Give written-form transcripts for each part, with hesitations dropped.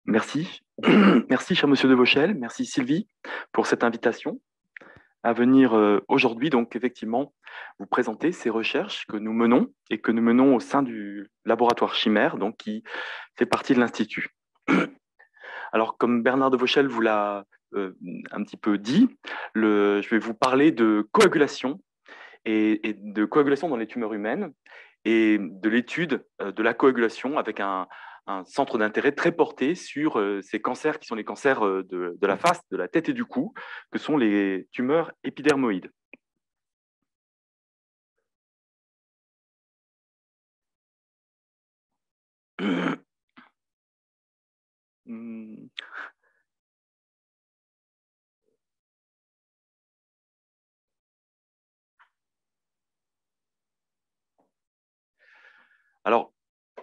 Merci. Merci, cher monsieur de Vauchel. Merci, Sylvie, pour cette invitation à venir aujourd'hui, donc effectivement, vous présenter ces recherches que nous menons et que nous menons au sein du laboratoire Chimère, donc qui fait partie de l'Institut. Alors, comme Bernard de Vauchel vous l'a un petit peu dit, je vais vous parler de coagulation et de coagulation dans les tumeurs humaines et de l'étude de la coagulation avec un centre d'intérêt très porté sur ces cancers qui sont les cancers de la face, de la tête et du cou, que sont les tumeurs épidermoïdes. Alors,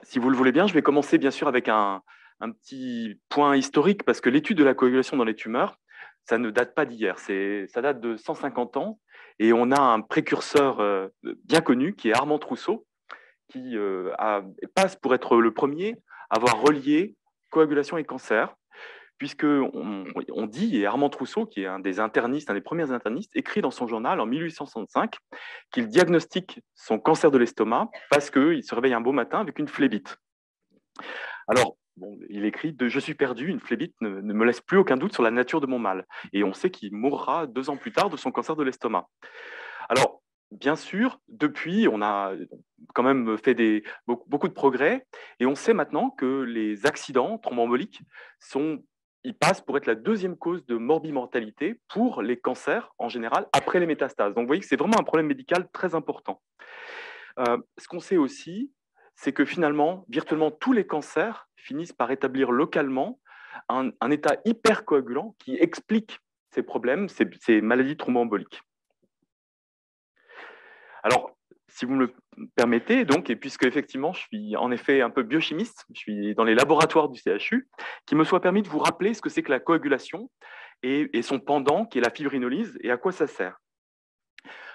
si vous le voulez bien, je vais commencer bien sûr avec un petit point historique parce que l'étude de la coagulation dans les tumeurs, ça ne date pas d'hier, ça date de 150 ans et on a un précurseur bien connu qui est Armand Trousseau qui passe pour être le premier à avoir relié coagulation et cancer puisqu'on dit, et Armand Trousseau, qui est un des internistes, un des premiers internistes, écrit dans son journal en 1865 qu'il diagnostique son cancer de l'estomac parce qu'il se réveille un beau matin avec une phlébite. Alors, bon, il écrit Je suis perdu, une phlébite ne me laisse plus aucun doute sur la nature de mon mal. Et on sait qu'il mourra 2 ans plus tard de son cancer de l'estomac. Alors, bien sûr, depuis, on a quand même fait beaucoup de progrès et on sait maintenant que les accidents thromboemboliques ils passent pour être la deuxième cause de morbimortalité pour les cancers en général après les métastases. Donc, vous voyez que c'est vraiment un problème médical très important. Ce qu'on sait aussi, c'est que finalement, virtuellement tous les cancers finissent par établir localement un état hypercoagulant qui explique ces problèmes, ces maladies thromboemboliques. Alors, si vous me le permettez, donc, et puisque effectivement, je suis en effet un peu biochimiste, je suis dans les laboratoires du CHU, qu'il me soit permis de vous rappeler ce que c'est que la coagulation et son pendant, qui est la fibrinolyse, et à quoi ça sert.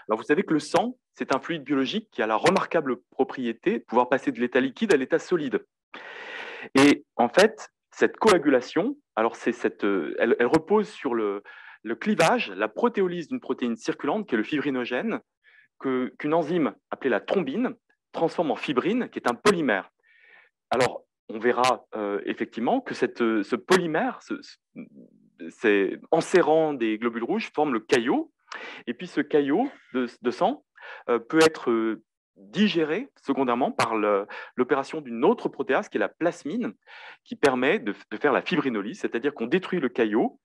Alors, vous savez que le sang, c'est un fluide biologique qui a la remarquable propriété de pouvoir passer de l'état liquide à l'état solide. Et en fait, cette coagulation, alors elle repose sur le clivage, la protéolyse d'une protéine circulante qui est le fibrinogène, qu'une enzyme appelée la thrombine transforme en fibrine, qui est un polymère. Alors, on verra effectivement que ce polymère, en serrant des globules rouges, forme le caillot. Et puis, ce caillot de sang peut être digéré secondairement par l'opération d'une autre protéase qui est la plasmine, qui permet de faire la fibrinolyse, c'est-à-dire qu'on détruit le caillot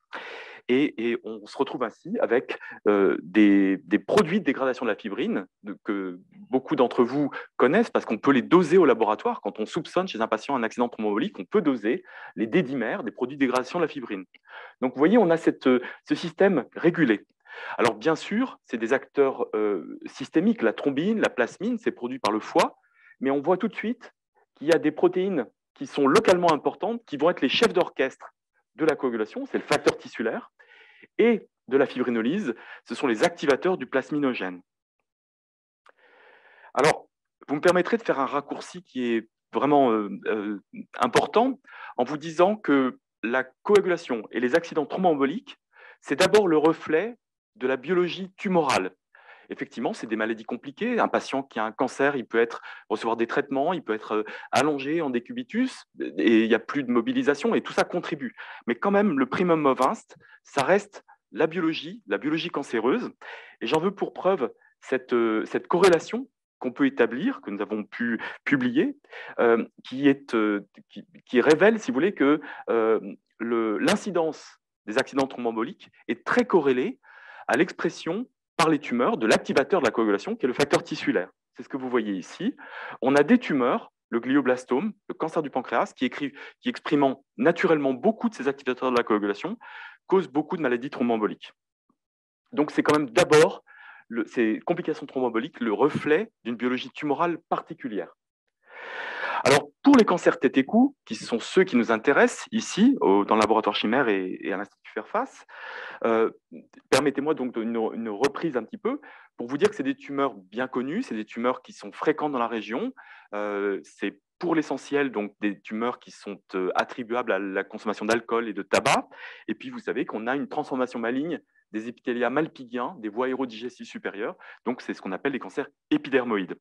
et on se retrouve ainsi avec des produits de dégradation de la fibrine que beaucoup d'entre vous connaissent parce qu'on peut les doser au laboratoire. Quand on soupçonne chez un patient un accident thromboembolique, on peut doser les dédimères, des produits de dégradation de la fibrine. Donc vous voyez, on a ce système régulé. Alors bien sûr, c'est des acteurs systémiques, la thrombine, la plasmine, c'est produit par le foie, mais on voit tout de suite qu'il y a des protéines qui sont localement importantes, qui vont être les chefs d'orchestre de la coagulation, c'est le facteur tissulaire, et de la fibrinolyse, ce sont les activateurs du plasminogène. Alors, vous me permettrez de faire un raccourci qui est vraiment important en vous disant que la coagulation et les accidents thromboemboliques, c'est d'abord le reflet de la biologie tumorale. Effectivement, c'est des maladies compliquées. Un patient qui a un cancer, il peut recevoir des traitements, il peut être allongé en décubitus et il n'y a plus de mobilisation et tout ça contribue. Mais quand même, le primum movens, ça reste la biologie cancéreuse. Et j'en veux pour preuve cette corrélation qu'on peut établir, que nous avons pu publier, qui révèle, si vous voulez, que l'incidence des accidents thromboemboliques est très corrélée à l'expression par les tumeurs de l'activateur de la coagulation, qui est le facteur tissulaire. C'est ce que vous voyez ici. On a des tumeurs, le glioblastome, le cancer du pancréas, qui exprimant naturellement beaucoup de ces activateurs de la coagulation, causent beaucoup de maladies thromboemboliques. Donc c'est quand même d'abord ces complications thromboemboliques le reflet d'une biologie tumorale particulière. Alors, pour les cancers tête et cou, qui sont ceux qui nous intéressent ici, dans le laboratoire Chimère et à l'Institut Fairfax, permettez-moi donc une reprise un petit peu pour vous dire que c'est des tumeurs bien connues, c'est des tumeurs qui sont fréquentes dans la région. C'est pour l'essentiel, donc des tumeurs qui sont attribuables à la consommation d'alcool et de tabac. Et puis, vous savez qu'on a une transformation maligne des épithélias malpighiens, des voies aérodigestives supérieures. Donc, c'est ce qu'on appelle les cancers épidermoïdes.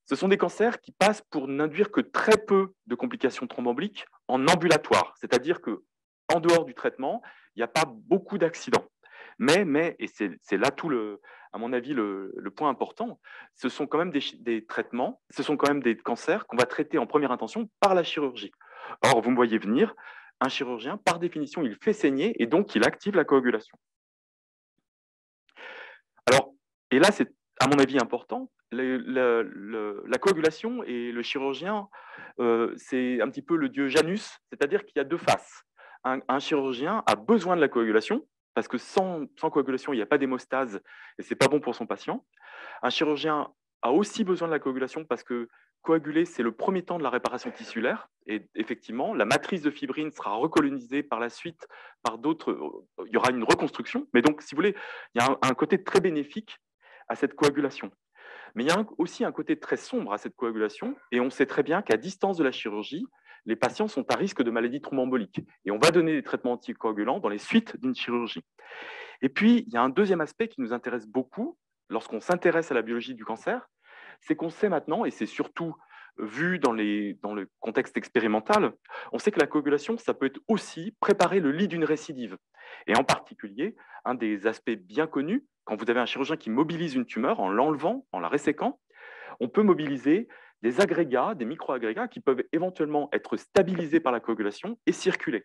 Ce sont des cancers qui passent pour n'induire que très peu de complications thromboemboliques en ambulatoire, c'est-à-dire qu'en dehors du traitement, il n'y a pas beaucoup d'accidents. Mais et c'est là à mon avis, le point important, ce sont quand même des traitements, ce sont quand même des cancers qu'on va traiter en première intention par la chirurgie. Or, vous me voyez venir, un chirurgien, par définition, il fait saigner et donc il active la coagulation. Alors, et là, c'est à mon avis important, la coagulation et le chirurgien, c'est un petit peu le dieu Janus, c'est-à-dire qu'il y a deux faces. Un chirurgien a besoin de la coagulation, parce que sans coagulation, il n'y a pas d'hémostase et ce n'est pas bon pour son patient. Un chirurgien a aussi besoin de la coagulation parce que coaguler, c'est le premier temps de la réparation tissulaire. Et effectivement, la matrice de fibrine sera recolonisée par la suite par d'autres. Il y aura une reconstruction. Mais donc, si vous voulez, il y a un côté très bénéfique à cette coagulation. Mais il y a aussi un côté très sombre à cette coagulation. Et on sait très bien qu'à distance de la chirurgie, les patients sont à risque de maladie thromboembolique. Et on va donner des traitements anticoagulants dans les suites d'une chirurgie. Et puis, il y a un deuxième aspect qui nous intéresse beaucoup lorsqu'on s'intéresse à la biologie du cancer, c'est qu'on sait maintenant, et c'est surtout vu dans le contexte expérimental, on sait que la coagulation, ça peut être aussi préparer le lit d'une récidive. Et en particulier, un des aspects bien connus, quand vous avez un chirurgien qui mobilise une tumeur en l'enlevant, en la resséquant, on peut mobiliser des agrégats, des micro-agrégats qui peuvent éventuellement être stabilisés par la coagulation et circuler.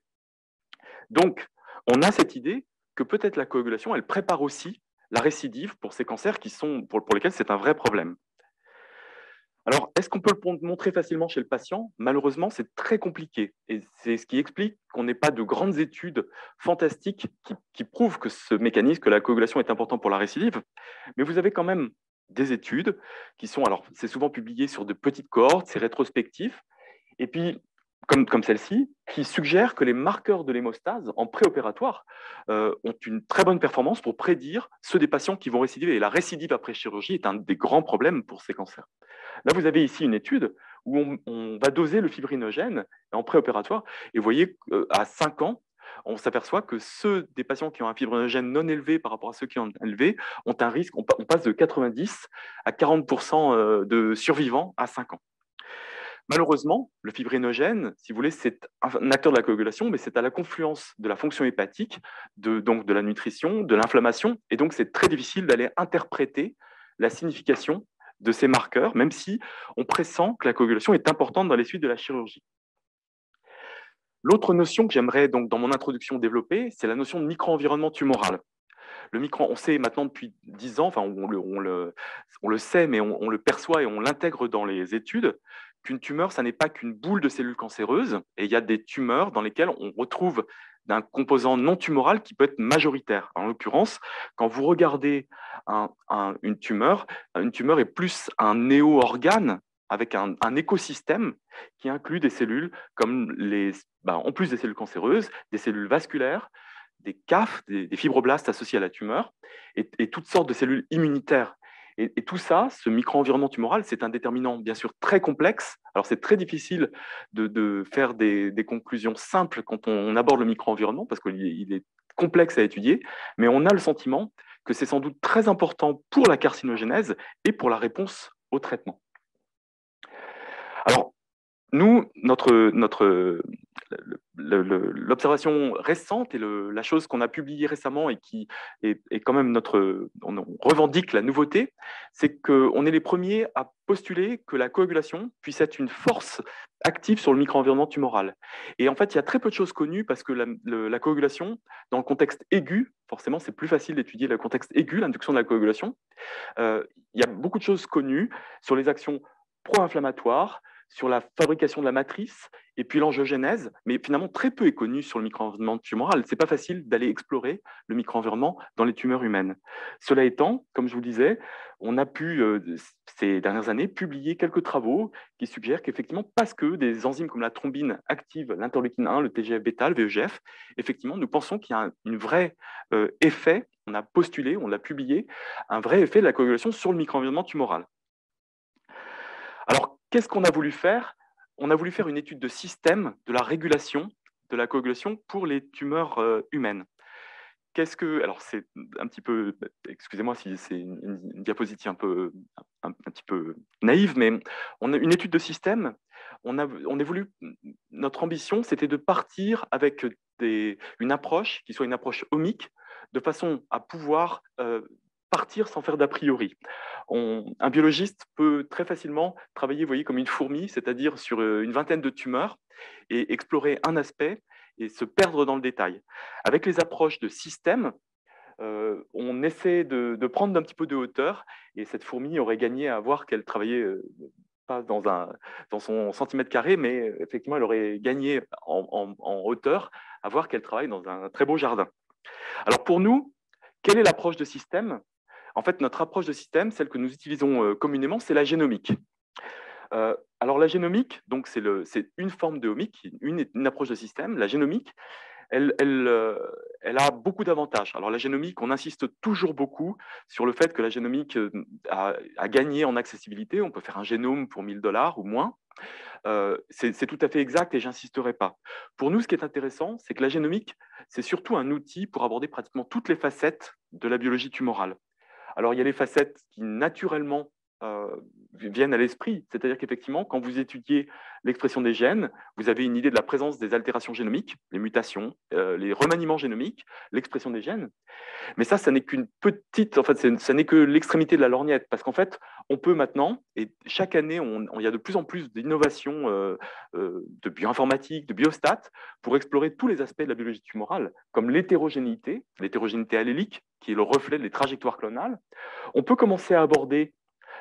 Donc, on a cette idée que peut-être la coagulation, elle prépare aussi la récidive pour ces cancers pour lesquels c'est un vrai problème. Alors, est-ce qu'on peut le montrer facilement chez le patient? Malheureusement, c'est très compliqué. Et c'est ce qui explique qu'on n'ait pas de grandes études fantastiques qui prouvent que ce mécanisme, que la coagulation est important pour la récidive. Mais vous avez quand même des études qui sont, alors c'est souvent publié sur de petites cohortes, c'est rétrospectif. Et puis, comme celle-ci, qui suggère que les marqueurs de l'hémostase en préopératoire ont une très bonne performance pour prédire ceux des patients qui vont récidiver. Et la récidive après chirurgie est un des grands problèmes pour ces cancers. Là, vous avez ici une étude où on va doser le fibrinogène en préopératoire. Et vous voyez qu'à 5 ans, on s'aperçoit que ceux des patients qui ont un fibrinogène non élevé par rapport à ceux qui ont un élevé ont un risque, on passe de 90 à 40% de survivants à 5 ans. Malheureusement, le fibrinogène, si vous voulez, c'est un acteur de la coagulation, mais c'est à la confluence de la fonction hépatique, donc de la nutrition, de l'inflammation, et donc c'est très difficile d'aller interpréter la signification de ces marqueurs, même si on pressent que la coagulation est importante dans les suites de la chirurgie. L'autre notion que j'aimerais donc dans mon introduction développer, c'est la notion de micro-environnement tumoral. On sait maintenant depuis 10 ans, enfin on le sait, mais on le perçoit et on l'intègre dans les études, qu'une tumeur, ça n'est pas qu'une boule de cellules cancéreuses, et il y a des tumeurs dans lesquelles on retrouve un composant non tumoral qui peut être majoritaire. En l'occurrence, quand vous regardez une tumeur est plus un néo-organe avec un écosystème qui inclut des cellules comme en plus des cellules cancéreuses, des cellules vasculaires, des CAF, des fibroblastes associés à la tumeur, et toutes sortes de cellules immunitaires. Et tout ça, ce micro-environnement tumoral, c'est un déterminant bien sûr très complexe. Alors c'est très difficile de faire des conclusions simples quand on aborde le micro-environnement, parce qu'il est complexe à étudier, mais on a le sentiment que c'est sans doute très important pour la carcinogénèse et pour la réponse au traitement. Alors, nous, l'observation récente et la chose qu'on a publiée récemment et qui est quand même on revendique la nouveauté, c'est qu'on est les premiers à postuler que la coagulation puisse être une force active sur le micro-environnement tumoral. Et en fait, il y a très peu de choses connues parce que la coagulation, dans le contexte aigu, forcément, c'est plus facile d'étudier le contexte aigu, l'induction de la coagulation. Il y a beaucoup de choses connues sur les actions pro-inflammatoires, sur la fabrication de la matrice et puis l'angiogénèse, mais finalement très peu est connu sur le micro-environnement tumoral. Ce n'est pas facile d'aller explorer le micro-environnement dans les tumeurs humaines. Cela étant, comme je vous le disais, on a pu, ces dernières années, publier quelques travaux qui suggèrent qu'effectivement, parce que des enzymes comme la thrombine activent l'interleukine 1, le TGF-bêta, le VEGF, effectivement, nous pensons qu'il y a un vrai effet, on a postulé, on l'a publié, un vrai effet de la coagulation sur le micro-environnement tumoral. Alors, qu'est-ce qu'on a voulu faire on a voulu faire une étude de système de la régulation de la coagulation pour les tumeurs humaines. Alors c'est un petit peu, excusez-moi si c'est une diapositive un petit peu naïve, mais on a une étude de système. On a voulu, notre ambition, c'était de partir avec une approche qui soit une approche omique, de façon à pouvoir partir sans faire d'a priori. Un biologiste peut très facilement travailler, vous voyez, comme une fourmi, c'est-à-dire sur une vingtaine de tumeurs et explorer un aspect et se perdre dans le détail. Avec les approches de système, on essaie de prendre un petit peu de hauteur et cette fourmi aurait gagné à voir qu'elle travaillait pas dans son centimètre carré, mais effectivement, elle aurait gagné en hauteur à voir qu'elle travaille dans un très beau jardin. Alors pour nous, quelle est l'approche de système? En fait, notre approche de système, celle que nous utilisons communément, c'est la génomique. Alors la génomique, donc c'est une forme de omique, une approche de système. La génomique, elle a beaucoup d'avantages. Alors la génomique, on insiste toujours beaucoup sur le fait que la génomique a gagné en accessibilité. On peut faire un génome pour 1 000 $ ou moins. C'est tout à fait exact et j'insisterai pas. Pour nous, ce qui est intéressant, c'est que la génomique, c'est surtout un outil pour aborder pratiquement toutes les facettes de la biologie tumorale. Alors, il y a les facettes qui, naturellement, viennent à l'esprit. C'est-à-dire qu'effectivement, quand vous étudiez l'expression des gènes, vous avez une idée de la présence des altérations génomiques, les mutations, les remaniements génomiques, l'expression des gènes. Mais ça n'est qu'une petite, en fait, ça n'est que l'extrémité de la lorgnette, parce qu'en fait, on peut maintenant, et chaque année, il y a de plus en plus d'innovations de bioinformatique, de biostats, pour explorer tous les aspects de la biologie tumorale, comme l'hétérogénéité allélique, qui est le reflet des trajectoires clonales. On peut commencer à aborder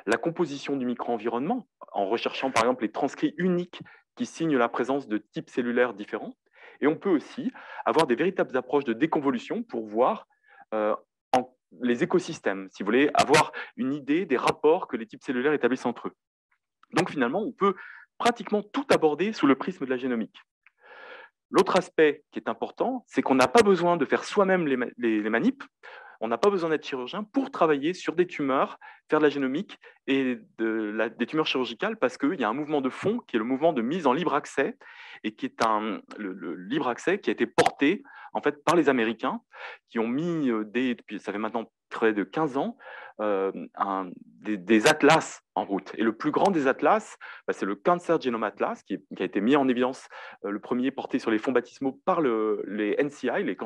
la composition du micro-environnement, en recherchant par exemple les transcrits uniques qui signent la présence de types cellulaires différents. Et on peut aussi avoir des véritables approches de déconvolution pour voir les écosystèmes, si vous voulez, avoir une idée des rapports que les types cellulaires établissent entre eux. Donc finalement, on peut pratiquement tout aborder sous le prisme de la génomique. L'autre aspect qui est important, c'est qu'on n'a pas besoin de faire soi-même les manips. On n'a pas besoin d'être chirurgien pour travailler sur des tumeurs, faire de la génomique et des tumeurs chirurgicales parce qu'il y a un mouvement de fond qui est le mouvement de mise en libre accès et qui est le libre accès qui a été porté en fait par les Américains qui ont mis, depuis, ça fait maintenant près de 15 ans, des atlas en route. Et le plus grand des atlas, c'est le Cancer Genome Atlas qui a été mis en évidence, le premier porté sur les fonds baptismaux par les NCI,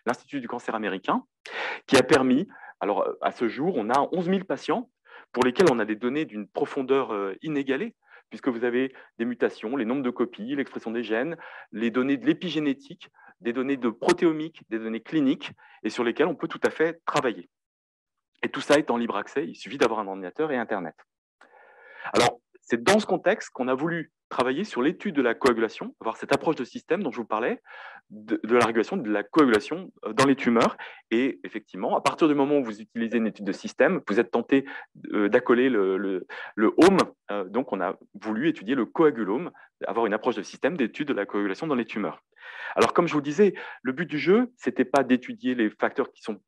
l'Institut du cancer américain, qui a permis, alors à ce jour, on a 11 000 patients pour lesquels on a des données d'une profondeur inégalée, puisque vous avez des mutations, les nombres de copies, l'expression des gènes, les données de l'épigénétique, des données de protéomique, des données cliniques, et sur lesquelles on peut tout à fait travailler. Et tout ça est en libre accès, il suffit d'avoir un ordinateur et Internet. Alors, c'est dans ce contexte qu'on a voulu travailler sur l'étude de la coagulation, avoir cette approche de système dont je vous parlais, de la régulation de la coagulation dans les tumeurs. Et effectivement, à partir du moment où vous utilisez une étude de système, vous êtes tenté d'accoler le home. Donc, on a voulu étudier le coagulome, avoir une approche de système d'étude de la coagulation dans les tumeurs. Alors, comme je vous disais, le but du jeu, ce n'était pas d'étudier les facteurs qui sont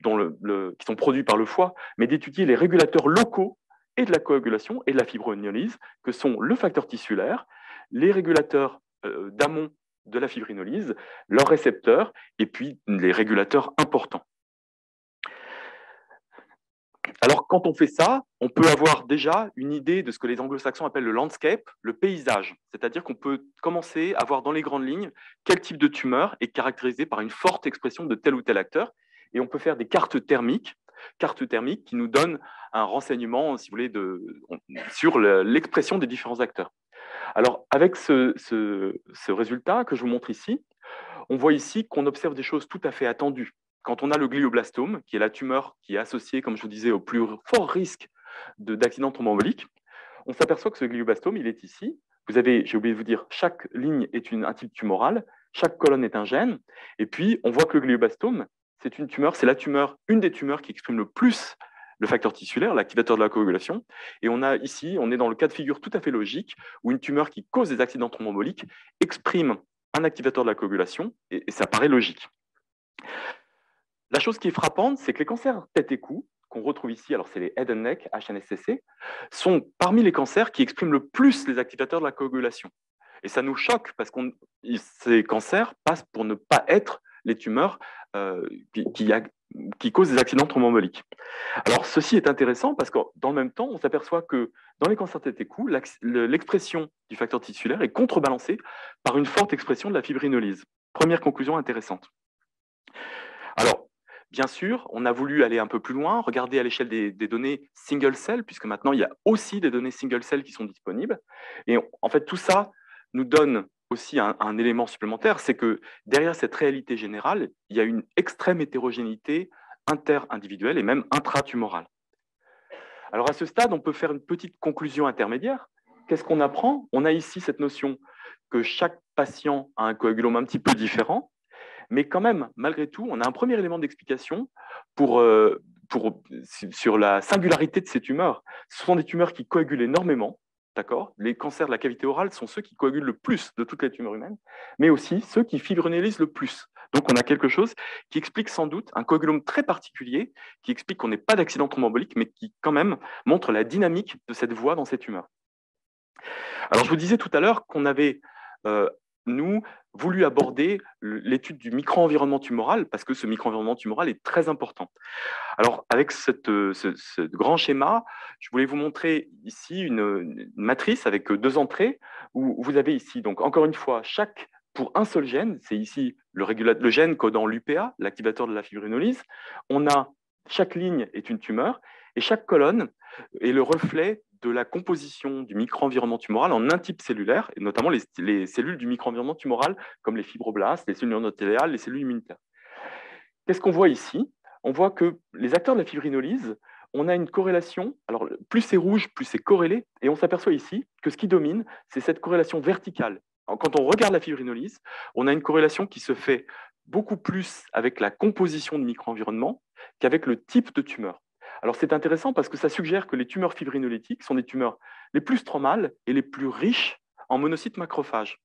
produits par le foie, mais d'étudier les régulateurs locaux et de la coagulation et de la fibrinolyse, que sont le facteur tissulaire, les régulateurs d'amont de la fibrinolyse, leurs récepteurs, et puis les régulateurs importants. Alors, quand on fait ça, on peut avoir déjà une idée de ce que les anglo-saxons appellent le landscape, le paysage. C'est-à-dire qu'on peut commencer à voir dans les grandes lignes quel type de tumeur est caractérisé par une forte expression de tel ou tel acteur. Et on peut faire des cartes thermiques qui nous donnent un renseignement, si vous voulez, sur l'expression des différents acteurs. Alors, avec ce résultat que je vous montre ici, on voit ici qu'on observe des choses tout à fait attendues. Quand on a le glioblastome, qui est la tumeur qui est associée, comme je vous disais, au plus fort risque d'accident thromboembolique, on s'aperçoit que ce glioblastome, il est ici. Vous avez, j'ai oublié de vous dire, chaque ligne est un type tumoral, chaque colonne est un gène, et puis on voit que le glioblastome, c'est une tumeur, c'est une des tumeurs qui exprime le plus le facteur tissulaire, l'activateur de la coagulation. Et on a ici, on est dans le cas de figure tout à fait logique, où une tumeur qui cause des accidents thromboemboliques exprime un activateur de la coagulation, et ça paraît logique. La chose qui est frappante, c'est que les cancers tête et cou, qu'on retrouve ici, alors c'est les head and neck, HNSCC, sont parmi les cancers qui expriment le plus les activateurs de la coagulation. Et ça nous choque parce que ces cancers passent pour ne pas être les tumeurs qui causent des accidents thromboemboliques. Alors, ceci est intéressant parce que dans le même temps, on s'aperçoit que dans les cancers tête et cou, l'expression du facteur tissulaire est contrebalancée par une forte expression de la fibrinolyse. Première conclusion intéressante. Alors, bien sûr, on a voulu aller un peu plus loin, regarder à l'échelle des données single cell, puisque maintenant, il y a aussi des données single cell qui sont disponibles. Et en fait, tout ça nous donne aussi un élément supplémentaire, c'est que derrière cette réalité générale, il y a une extrême hétérogénéité inter-individuelle et même intratumorale. Alors, à ce stade, on peut faire une petite conclusion intermédiaire. Qu'est-ce qu'on apprend? On a ici cette notion que chaque patient a un coagulome un petit peu différent, mais quand même, malgré tout, on a un premier élément d'explication sur la singularité de ces tumeurs. Ce sont des tumeurs qui coagulent énormément, d'accord? Les cancers de la cavité orale sont ceux qui coagulent le plus de toutes les tumeurs humaines, mais aussi ceux qui fibrinolyse le plus. Donc, on a quelque chose qui explique sans doute un coagulome très particulier, qui explique qu'on n'ait pas d'accident thromboembolique, mais qui quand même montre la dynamique de cette voie dans ces tumeurs. Alors, je vous disais tout à l'heure qu'on avait, nous, voulu aborder l'étude du micro-environnement tumoral, parce que ce micro-environnement tumoral est très important. Alors, avec ce grand schéma, je voulais vous montrer ici une matrice avec deux entrées, où vous avez ici, donc encore une fois, pour un seul gène, c'est ici le gène codant l'UPA, l'activateur de la fibrinolyse, chaque ligne est une tumeur, et chaque colonne est le reflet de la composition du micro-environnement tumoral en un type cellulaire, et notamment les cellules du micro-environnement tumoral, comme les fibroblastes, les cellules endothéliales, les cellules immunitaires. Qu'est-ce qu'on voit ici? On voit que les acteurs de la fibrinolyse, on a une corrélation, alors plus c'est rouge, plus c'est corrélé, et on s'aperçoit ici que ce qui domine, c'est cette corrélation verticale. Alors, quand on regarde la fibrinolyse, on a une corrélation qui se fait beaucoup plus avec la composition du micro-environnement qu'avec le type de tumeur. Alors, c'est intéressant parce que ça suggère que les tumeurs fibrinolytiques sont des tumeurs les plus stromales et les plus riches en monocytes macrophages.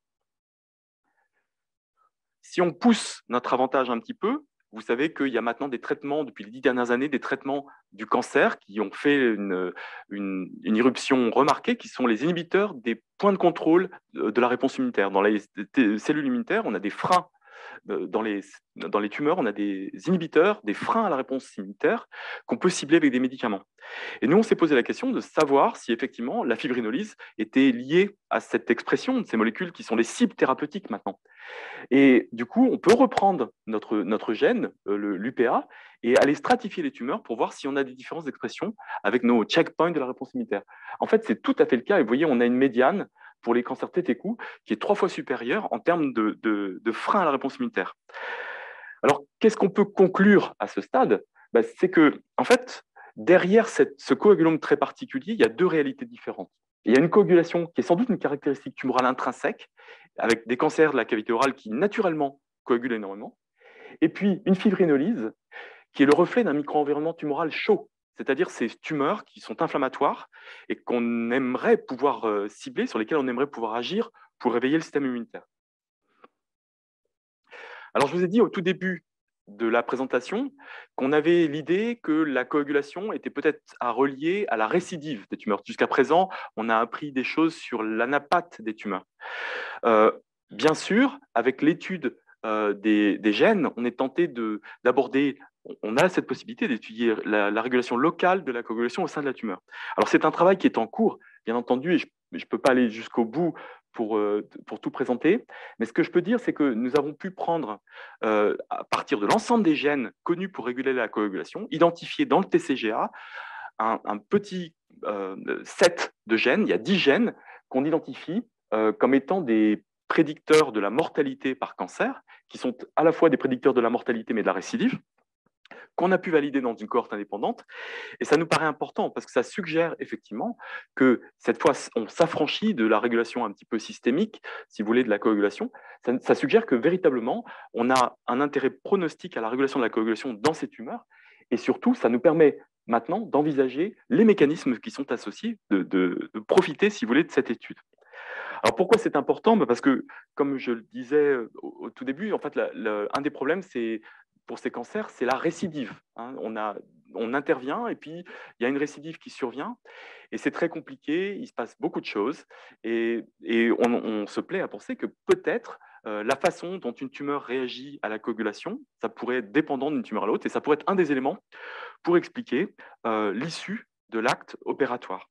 Si on pousse notre avantage un petit peu, vous savez qu'il y a maintenant des traitements, depuis les 10 dernières années, des traitements du cancer qui ont fait une irruption remarquée, qui sont les inhibiteurs des points de contrôle de la réponse immunitaire. Dans les cellules immunitaires, on a des freins. Dans les tumeurs, on a des inhibiteurs, des freins à la réponse immunitaire qu'on peut cibler avec des médicaments. Et nous, on s'est posé la question de savoir si effectivement la fibrinolyse était liée à cette expression de ces molécules qui sont les cibles thérapeutiques maintenant. Et du coup, on peut reprendre notre gène, l'UPA, et aller stratifier les tumeurs pour voir si on a des différences d'expression avec nos checkpoints de la réponse immunitaire. En fait, c'est tout à fait le cas. Et vous voyez, on a une médiane pour les cancers tête et cou qui est 3 fois supérieure en termes de frein à la réponse immunitaire. Alors, qu'est-ce qu'on peut conclure à ce stade? C'est que, en fait, derrière ce coagulome très particulier, il y a deux réalités différentes. Il y a une coagulation qui est sans doute une caractéristique tumorale intrinsèque, avec des cancers de la cavité orale qui naturellement coagulent énormément, et puis une fibrinolyse qui est le reflet d'un micro-environnement tumoral chaud, c'est-à-dire ces tumeurs qui sont inflammatoires et qu'on aimerait pouvoir cibler, sur lesquelles on aimerait pouvoir agir pour réveiller le système immunitaire. Alors, je vous ai dit au tout début de la présentation qu'on avait l'idée que la coagulation était peut-être à relier à la récidive des tumeurs. Jusqu'à présent, on a appris des choses sur l'anapathe des tumeurs. Bien sûr, avec l'étude des gènes, on est tenté d'aborder, on a cette possibilité d'étudier la régulation locale de la coagulation au sein de la tumeur. Alors, c'est un travail qui est en cours, bien entendu, et je ne peux pas aller jusqu'au bout pour tout présenter, mais ce que je peux dire, c'est que nous avons pu prendre, à partir de l'ensemble des gènes connus pour réguler la coagulation, identifier dans le TCGA un petit set de gènes, il y a 10 gènes qu'on identifie comme étant des prédicteurs de la mortalité par cancer, qui sont à la fois des prédicteurs de la mortalité mais de la récidive, qu'on a pu valider dans une cohorte indépendante. Et ça nous paraît important parce que ça suggère effectivement que cette fois, on s'affranchit de la régulation un petit peu systémique, si vous voulez, de la coagulation. Ça suggère que véritablement, on a un intérêt pronostique à la régulation de la coagulation dans ces tumeurs. Et surtout, ça nous permet maintenant d'envisager les mécanismes qui sont associés, de profiter, si vous voulez, de cette étude. Alors pourquoi c'est important? Parce que, comme je le disais au tout début, en fait, un des problèmes, pour ces cancers, c'est la récidive. On a on intervient et puis il y a une récidive qui survient et c'est très compliqué, il se passe beaucoup de choses et on se plaît à penser que peut-être la façon dont une tumeur réagit à la coagulation, ça pourrait être dépendant d'une tumeur à l'autre et ça pourrait être un des éléments pour expliquer l'issue de l'acte opératoire.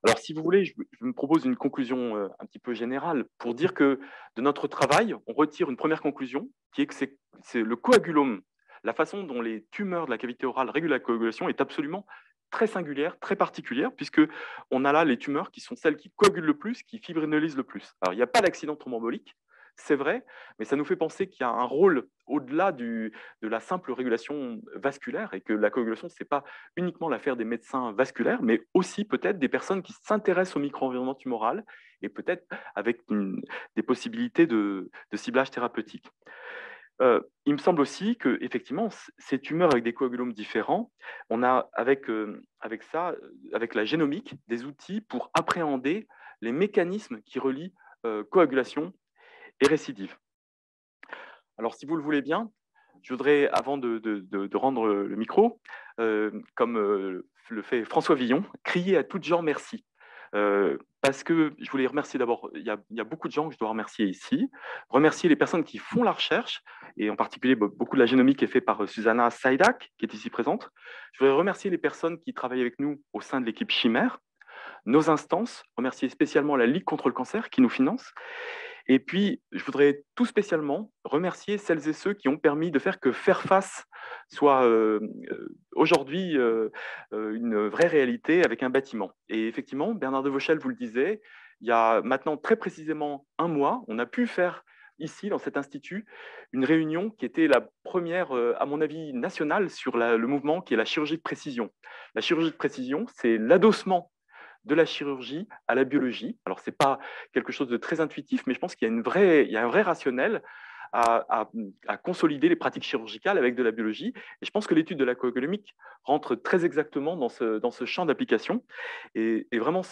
Alors, si vous voulez, je me propose une conclusion un petit peu générale pour dire que de notre travail, on retire une première conclusion qui est que c'est le coagulome, la façon dont les tumeurs de la cavité orale régulent la coagulation est absolument très singulière, très particulière, puisque on a là les tumeurs qui sont celles qui coagulent le plus, qui fibrinosent le plus. Alors, il n'y a pas d'accident thromboembolique, c'est vrai, mais ça nous fait penser qu'il y a un rôle au-delà de la simple régulation vasculaire et que la coagulation, ce n'est pas uniquement l'affaire des médecins vasculaires, mais aussi peut-être des personnes qui s'intéressent au micro-environnement tumoral et peut-être avec des possibilités de ciblage thérapeutique. Il me semble aussi que effectivement, ces tumeurs avec des coagulomes différents, on a avec ça, avec la génomique, des outils pour appréhender les mécanismes qui relient coagulation et récidive. Alors, si vous le voulez bien, je voudrais, avant de rendre le micro, comme le fait François Villon, crier à toutes gens merci. Parce que je voulais remercier d'abord, il y a beaucoup de gens que je dois remercier ici, remercier les personnes qui font la recherche, et en particulier beaucoup de la génomique est faite par Susanna Saidak, qui est ici présente. Je voudrais remercier les personnes qui travaillent avec nous au sein de l'équipe Chimère, nos instances, remercier spécialement la Ligue contre le cancer qui nous finance, et puis, je voudrais tout spécialement remercier celles et ceux qui ont permis de faire que Faire Face soit aujourd'hui une vraie réalité avec un bâtiment. Et effectivement, Bernard de Vauchel vous le disait, il y a maintenant très précisément un mois, on a pu faire ici, dans cet institut, une réunion qui était la première, à mon avis, nationale sur le mouvement qui est la chirurgie de précision. La chirurgie de précision, c'est l'adossement de la chirurgie à la biologie. Alors, ce n'est pas quelque chose de très intuitif, mais je pense qu'il y a un vrai rationnel à consolider les pratiques chirurgicales avec de la biologie. Et je pense que l'étude de la coagulomique rentre très exactement dans ce champ d'application. Et vraiment,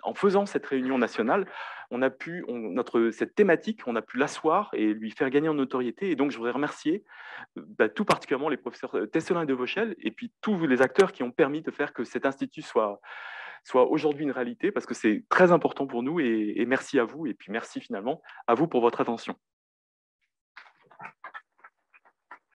en faisant cette réunion nationale, on a pu, cette thématique, on a pu l'asseoir et lui faire gagner en notoriété. Et donc, je voudrais remercier tout particulièrement les professeurs Tesselin et de Vauchel et puis tous les acteurs qui ont permis de faire que cet institut soit aujourd'hui une réalité parce que c'est très important pour nous et merci à vous et puis merci finalement à vous pour votre attention.